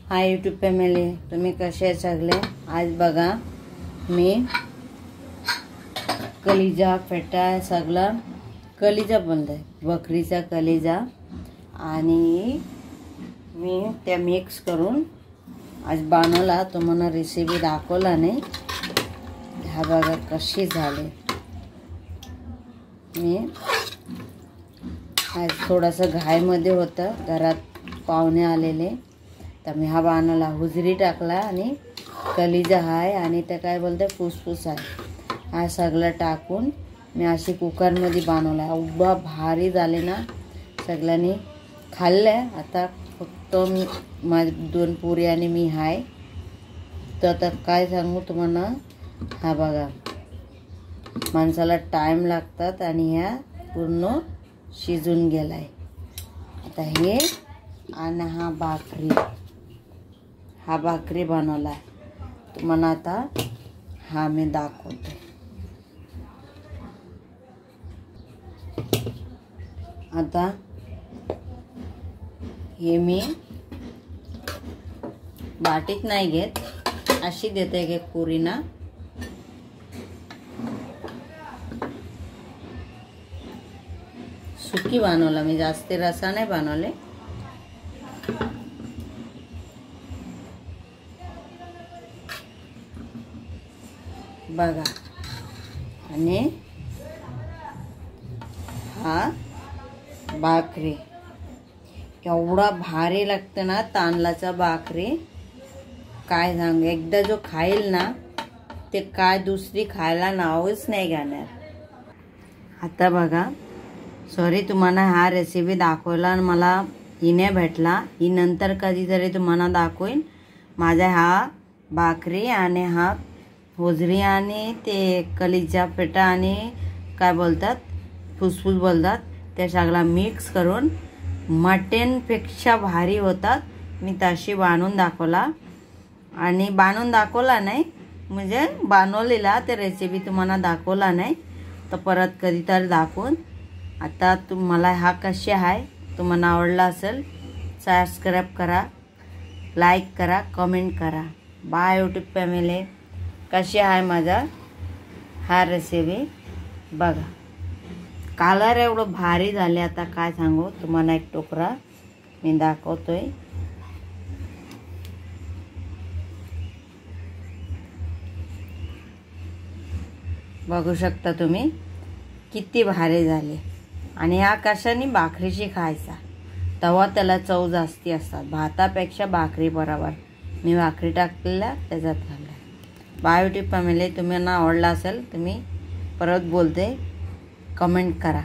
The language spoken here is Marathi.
हाय यूट्यूब फॅमिली, तुम्ही कसे सगळे। आज बघा मी कलिजा फेटा सगळं कलिजा बनलाय, बकरीचा कलिजा आणि मी त्या मिक्स करून आज बनवला। तुम्हाला रेसिपी दाखवला नाही। हा बघा कशी झाली। मी आज थोडासा घाईमध्ये होता, घरात पाहुणे आलेले, तर मी हा बनवला। हुजरी टाकला आणि कलिजा आहे आणि ते काय बोलते फुसफुस आहे, हा सगळं टाकून मी अशी कुकरमध्ये बनवला। एवढा भारी झाले ना, सगळ्यांनी खाल्लंय। आता फक्त माझी 2 पुरी आणि मी आहे, तर आता काय सांगू तुम्हाला। हा बघा माणसाला टाइम लागतात आणि ह्या पूर्ण शिजून गेलाय। आता हे आणि हा भाकरी बनवला तुम्हाला। आता हा मी दाखवते। आता हे मी बाटीत नाही घेत, अशी देते एक पुरीना। सुकी बनवला मी, जास्त रसा नाही बनवले। बघा आणि हा भाकरी एवढा भारी लागते ना, तांदळाचा भाकरी काय सांगू। एकदा जो खाईल ना, ते काय दुसरी खायला नावच नाही घेणार। आता बघा, सॉरी तुम्हाला हा रेसिपी दाखवला मला ही नाही भेटला, ही नंतर कधीतरी तुम्हाला दाखवेन। माझा हा भाकरी आणि हा हुजरी आणि ते कलिजा फेटा आणि काय बोलतात फुसफुस बोलतात, ते सगळा मिक्स करून मटनपेक्षा भारी होतात। मी तशी बनवून दाखवला आणि बनवून दाखवला नाही, म्हणजे बनवलेला ते रेसिपी तुम्हाला दाखवला नाही, तर परत कधीतरी दाखवून। आता तुम्हाला हा कशी आहे, तुम्हाला आवडला असेल सबस्क्राइब करा, लाईक करा, कमेंट करा। Bye YouTube family. कशी आहे माझा हा रेसिपी बघा। कलर एवढं भारी झाले, आता काय सांगू तुम्हाला। एक टोकरा मी दाखवतोय, बघू शकता तुम्ही किती भारी झाले। आणि हा कशाने भाकरीशी खायचा, तेव्हा त्याला चव जास्ती असतात, भातापेक्षा भाकरी बरोबर। मी भाकरी टाकलेला त्याच्यात घालला। बाय यूट्यूब फॅमिली, तुम्हाला आवडला असेल तुम्ही परत बोलते, कमेंट करा।